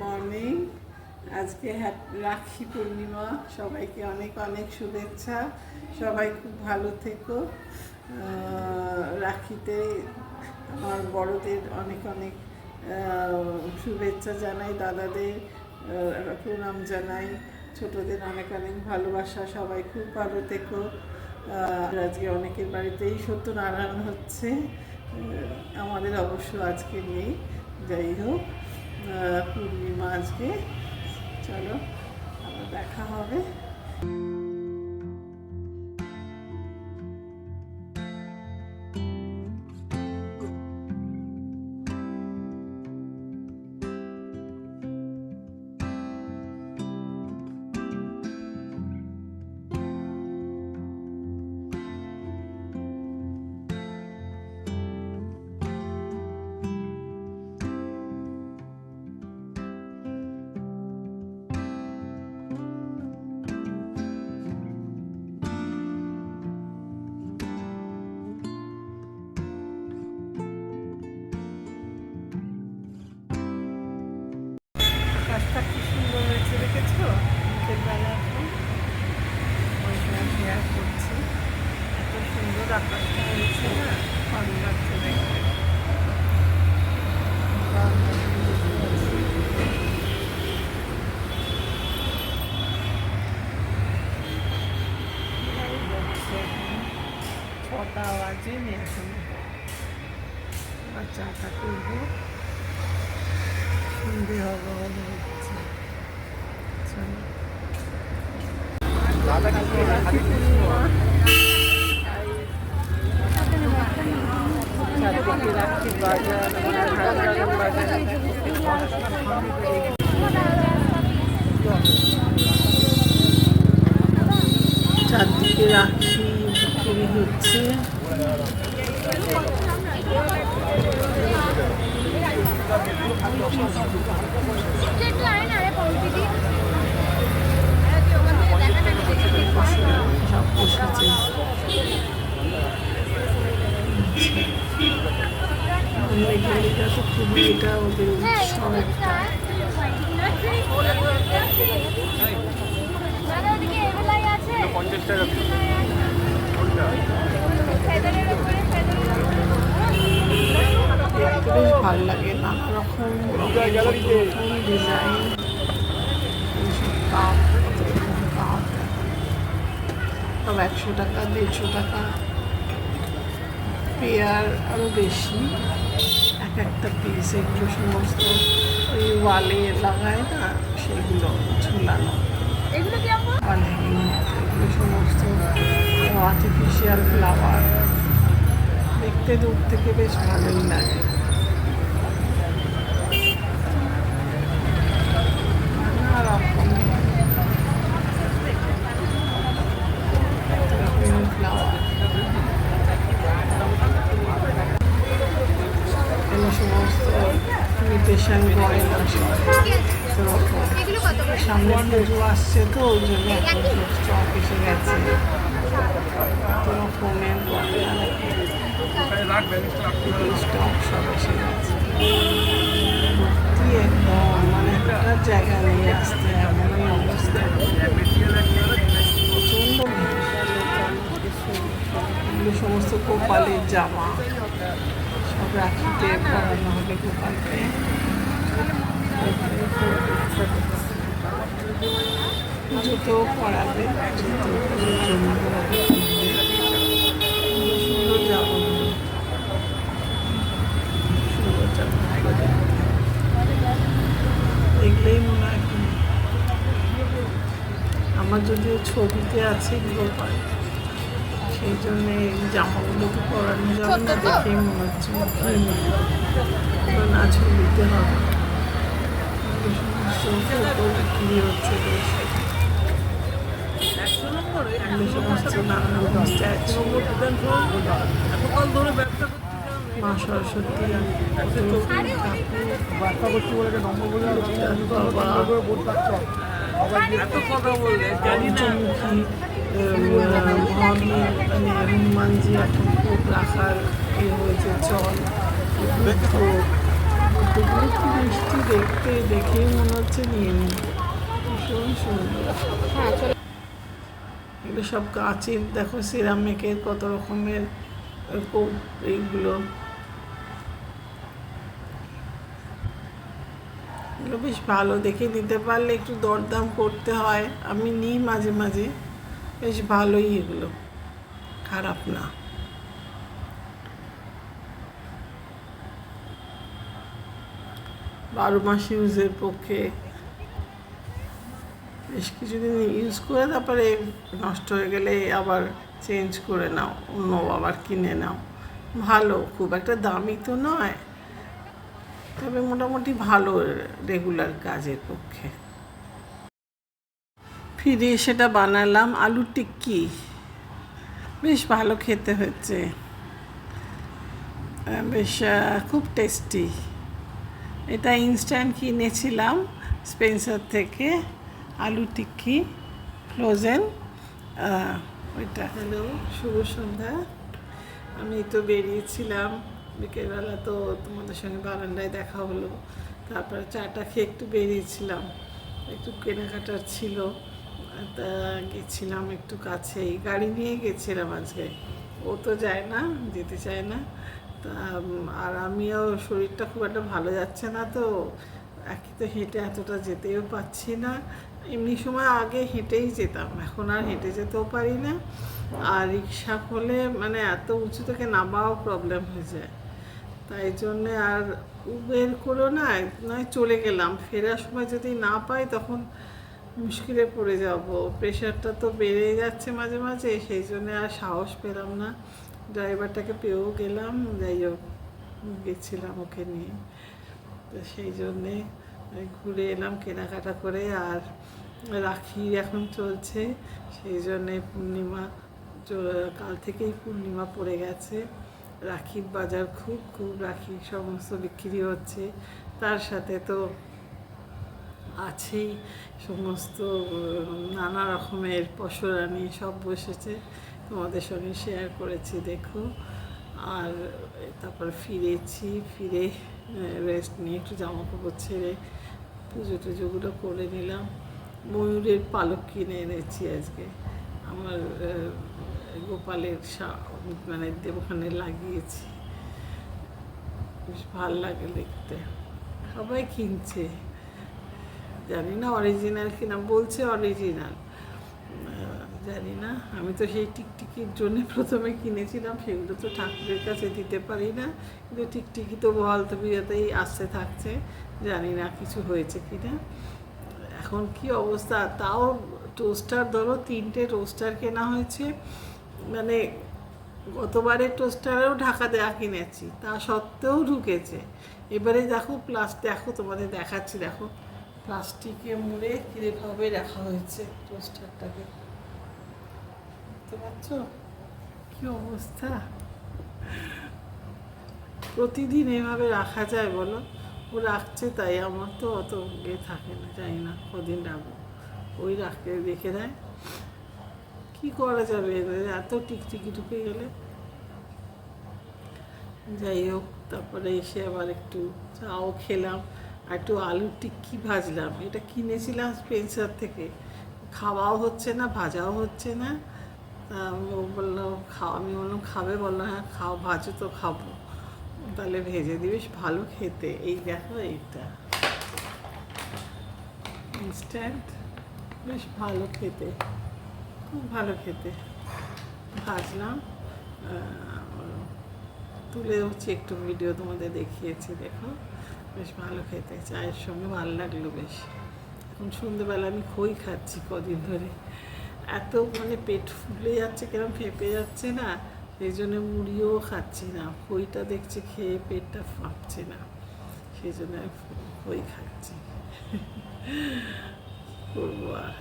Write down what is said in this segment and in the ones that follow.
Morning. আজকে রাখি পূর্ণিমা, সবাইকে অনেক অনেক শুভেচ্ছা। সবাই খুব ভালো থেকো। রাখিতে আমার বড়দের অনেক অনেক শুভেচ্ছা জানাই, দাদাদের প্রণাম জানাই, ছোটদের অনেক অনেক ভালোবাসা। সবাই খুব ভালো থেকো। আজকে অনেকের বাড়িতেই সত্যনারায়ণ হচ্ছে, আমাদের অবশ্য আজকে নেই। যাই হোক, পূর্ণিমা আজকে। চলো আবার দেখা হবে। আকাশটা কি সুন্দর হয়েছে, দেখেছো? মুখের বেলা এখন ওই সময় শেয়ার করছি। এত সুন্দর আকাশটা হয়েছে না, ভালো লাগছে দেখতে। ছটা বাজে নিয়ে এখন আবার চাটা করবো, সন্ধে হবে মনে হচ্ছে। রাখি বাজার, চারদিকে রাখি বিক্রি হচ্ছে। সব বসেছে। এটা তো খুবই, এটা ওদের উৎসব একটা। দেখতে বেশ ভালো লাগে, নানা রকম ডিজাইন, কাপ, কাপ সব 100 টাকা, 150 টাকা পেয়ার, আরও বেশি এক একটা পিস। এগুলো সমস্ত ওই ওয়ালে লাগায় না, সেগুলো ঝুলানো ওয়াল হ্যাঙ্গিং। এগুলো সমস্ত আর্টিফিশিয়াল ফ্লাওয়ার, দেখতে দূর থেকে বেশ ভালোই লাগে। নানা রকম ফ্লাওয়ার, এগুলো সমস্ত ইমিটেশন গয়না সব। সামনে পুজো আসছে তো, ওই জন্য এখন সব স্টক এসে গেছে। কত রকমের স্টক সব এসে গেছে। একদম মানে একটা জায়গা নিয়ে আসতে এমন অবস্থা, প্রচণ্ড ভিড়। এগুলো সমস্ত গোপালের জামা, সব রাখিতে পরানো হবে গোপালকে। জুতো পরাবে, জুতো সুন্দর জামা, সুন্দর জামা দেখলেই মনে হয়। আমার যদিও ছবিতে আছে গোপাল, সেই জন্যে জামাগুলোকে পরানো যাবে না, দেখেই মনে হচ্ছে না ছবিতে হবে। বিক্রি হচ্ছে বেশ, সমস্ত নানা রকম স্ট্যাচু। মা সরস্বতী, হনুমানজি এখন খুব রাখার হয়েছে, জল এগুলো কি মিষ্টি দেখতে, দেখেই মনে হচ্ছে নিয়ে নিন, ভীষণ সুন্দর। এগুলো সব কাঁচের, দেখো সিরামিকের কত রকমের এইগুলো, এগুলো বেশ ভালো, দেখে নিতে পারলে একটু দরদাম করতে হয়, আমি নিই মাঝে মাঝে, বেশ ভালোই, এগুলো খারাপ না। বারো মাস ইউজের পক্ষে, বেশ কিছুদিন ইউজ করে তারপরে নষ্ট হয়ে গেলে আবার চেঞ্জ করে নাও, অন্য আবার কিনে নাও, ভালো, খুব একটা দামি তো নয়, তবে মোটামুটি ভালো রেগুলার কাজের পক্ষে। ফিরে সেটা বানালাম আলু টিক্কি, বেশ ভালো খেতে হচ্ছে, বেশ খুব টেস্টি। এটা ইনস্ট্যান্ট কিনেছিলাম স্পেন্সার থেকে, আলু টিক্কি ফ্রোজেন, ওইটা। হ্যালো, শুভ সন্ধ্যা। আমি তো বেরিয়েছিলাম বিকেলবেলা, তো তোমাদের সঙ্গে বারান্দায় দেখা হলো, তারপরে চাটা খেয়ে একটু বেরিয়েছিলাম, একটু কেনাকাটার ছিল, তা গেছিলাম একটু কাছেই, গাড়ি নিয়ে গেছিলাম আজকে, ও তো যায় না, যেতে চায় না, তা আর আমিও শরীরটা খুব একটা ভালো যাচ্ছে না, তো একই তো হেঁটে এতটা যেতেও পাচ্ছি না, এমনি সময় আগে হেঁটেই যেতাম, এখন আর হেঁটে যেতেও পারি না, আর রিক্সা হলে মানে এত উঁচু থেকে নামাও প্রবলেম হয়ে যায়, তাই জন্যে আর উবের করেও নয় চলে গেলাম, ফেরার সময় যদি না পাই তখন মুশকিলে পড়ে যাব, প্রেশারটা তো বেড়ে যাচ্ছে মাঝে মাঝে, সেই জন্যে আর সাহস পেলাম না, ড্রাইভারটাকে পেয়েও গেলাম, যাই হোক গেছিলাম ওকে নিয়ে, তো সেই জন্যে ঘুরে এলাম কেনাকাটা করে। আর রাখি এখন চলছে, সেই জন্যে পূর্ণিমা, কাল থেকেই পূর্ণিমা পড়ে গেছে, রাখির বাজার খুব খুব, রাখি সমস্ত বিক্রি হচ্ছে, তার সাথে তো আছেই সমস্ত নানা রকমের পসরানি সব বসেছে, তোমাদের সঙ্গে শেয়ার করেছি দেখো। আর তারপর ফিরেছি, ফিরে রেস্ট নিয়ে একটু জামা কাপড় ছেড়ে পুজো টুজোগুলো করে নিলাম, ময়ূরের পালক কিনে এনেছি আজকে, আমার গোপালের মানে ওখানে লাগিয়েছি, বেশ ভাল লাগে দেখতে, সবাই কিনছে, জানি না অরিজিনাল কিনা, বলছে অরিজিনাল, জানি না, আমি তো সেই টিকটিকির জন্য প্রথমে কিনেছিলাম, সেগুলো তো ঠাকুরের কাছে দিতে পারি না, কিন্তু টিকটিকি তো বহাল তবিয়তেই আসতে থাকছে, জানি না কিছু হয়েছে কিনা, এখন কি অবস্থা। তাও টোস্টার ধরো 3টে টোস্টার কেনা হয়েছে, মানে গতবারের টোস্টারেও ঢাকা দেওয়া কিনেছি, তা সত্ত্বেও ঢুকেছে, এবারে দেখো দেখো তোমাদের দেখাচ্ছি, দেখো প্লাস্টিকে মুড়ে কীভাবে রাখা হয়েছে টোস্টারটাকে, বুঝতে পারছো কী অবস্থা, প্রতিদিন এভাবে রাখা যায় বলো, ও রাখছে তাই, আমার তো অত থাকে না, জানি না কদিন রাখবো, ওই রেখে দেয়, কী করা যাবে, এত টিকটিকি ঢুকে গেলে। যাই হোক, তারপরে এসে আবার একটু চাও খেলাম, আর একটু আলুর টিক্কি ভাজলাম, এটা কিনেছিলাম স্পেন্সার থেকে, খাওয়াও হচ্ছে না, ভাজাও হচ্ছে না, ও বললো আমি বললাম খাবে, বললো হ্যাঁ খাও, ভাজো তো খাবো, তাহলে ভেজে দিবিস, ভালো খেতে, এই দেখো এইটা ইনস্ট্যান্ট, বেশ ভালো খেতে, খুব ভালো খেতে, ভাজলাম, তুলে হচ্ছে একটু ভিডিও তোমাদের দেখিয়েছি, দেখো বেশ ভালো খেতে, চায়ের সঙ্গে ভালো লাগলো বেশ। এখন সন্ধ্যেবেলা আমি খই খাচ্ছি কদিন ধরে, এত মানে পেট ফুলে যাচ্ছে, কেরম ফেঁপে যাচ্ছে না, সেই জন্য মুড়িও খাচ্ছি না, খইটা দেখছি খেয়ে পেটটা ফাঁপছে না, সেই জন্য খই খাচ্ছি, করবো আর,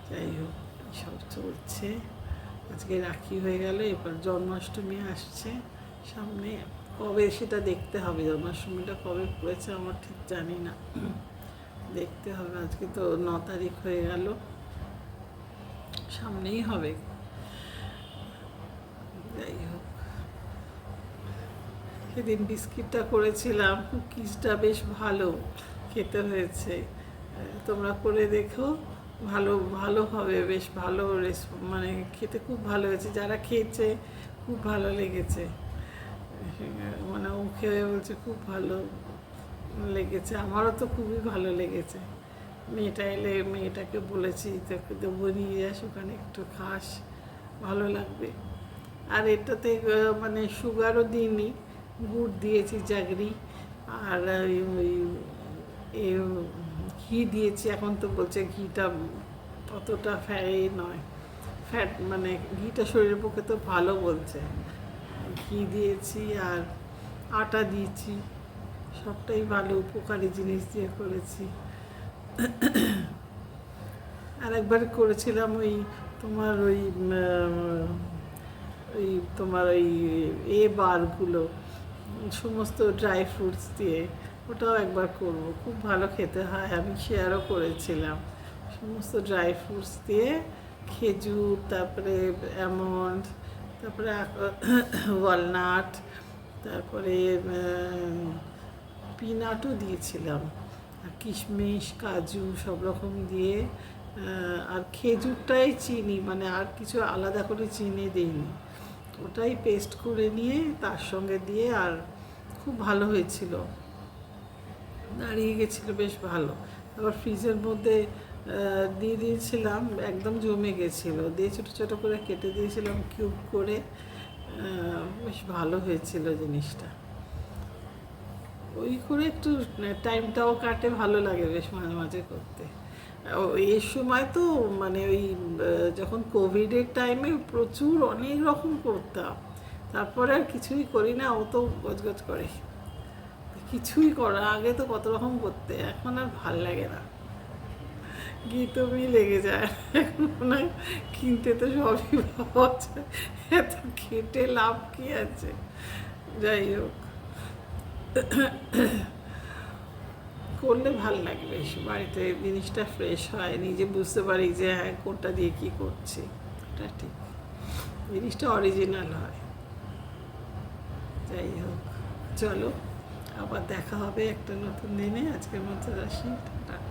যাই হোক সব চলছে। আজকে রাখি হয়ে গেল, এবার জন্মাষ্টমী আসছে সামনে, কবে সেটা দেখতে হবে, জন্মাষ্টমীটা কবে পড়েছে আমার ঠিক জানি না, দেখতে হবে, আজকে তো 9 তারিখ হয়ে গেল, সামনেই হবে, যাই হোক সেদিন বিস্কিটটা করেছিলাম, কুকিজটা বেশ ভালো খেতে হয়েছে। তোমরা করে দেখো, ভালো ভালো হবে, বেশ ভালো মানে খেতে খুব ভালো হয়েছে। যারা খেয়েছে খুব ভালো লেগেছে, মানে ও খেয়ে বলছে খুব ভালো লেগেছে। আমারও তো খুবই ভালো লেগেছে। মেয়েটা এলে মেয়েটাকে বলেছি তোকে দেবো, নিয়ে যাস, ওখানে একটু খাস, ভালো লাগবে। আর এটাতে মানে সুগারও দিইনি, গুড় দিয়েছি জাগরি, আর ওই ঘি দিয়েছি। এখন তো বলছে ঘিটা অতটা নয়, ফ্যাট, মানে ঘিটা শরীরের পক্ষে তো ভালো বলছে। ঘি দিয়েছি আর আটা দিয়েছি, সবটাই ভালো উপকারী জিনিস দিয়ে করেছি। আর একবার করেছিলাম ওই তোমার ওই তোমার ওই বারগুলো সমস্ত ড্রাই ফ্রুটস দিয়ে, ওটাও একবার করব, খুব ভালো খেতে হয়। আমি শেয়ারও করেছিলাম। সমস্ত ড্রাই ফ্রুটস দিয়ে, খেজুর, তারপরে অ্যালমন্ড, তারপরে ওয়ালনাট, তারপরে পিনাটও দিয়েছিলাম, আর কিশমিশ, কাজু সব রকম দিয়ে, আর খেজুরটাই চিনি, মানে আর কিছু আলাদা করে চিনি দিইনি, ওটাই পেস্ট করে নিয়ে তার সঙ্গে দিয়ে, আর খুব ভালো হয়েছিল, দাঁড়িয়ে গেছিলো বেশ ভালো। আবার ফ্রিজের মধ্যে দিয়ে দিয়েছিলাম, একদম জমে গেছিলো, দিয়ে ছোটো ছোটো করে কেটে দিয়েছিলাম কিউব করে, বেশ ভালো হয়েছিল জিনিসটা। ওই করে একটু টাইমটাও কাটে, ভালো লাগে বেশ মাঝে মাঝে করতে। এই সময় তো মানে ওই যখন কোভিডের টাইমে প্রচুর অনেক রকম করতাম, তারপরে আর কিছুই করি না, ও তো গজগজ করে, কিছুই করা, আগে তো কত রকম করতে, এখন আর ভাল লাগে না, গীতমি লেগে যায়। এখন মনে হয় কিনতে তো সবই পাওয়া যায়, এত খেটে লাভ কি আছে। যাই হোক, করলে ভাল লাগবে, বাড়িতে জিনিসটা ফ্রেশ হয়, নিজে বুঝতে পারি যে হ্যাঁ কোনটা দিয়ে কী করছি, এটা ঠিক, জিনিসটা অরিজিনাল হয়। যাই হোক, চলো আবার দেখা হবে একটা নতুন দিনে। আজকের মতো আসি, টাটা।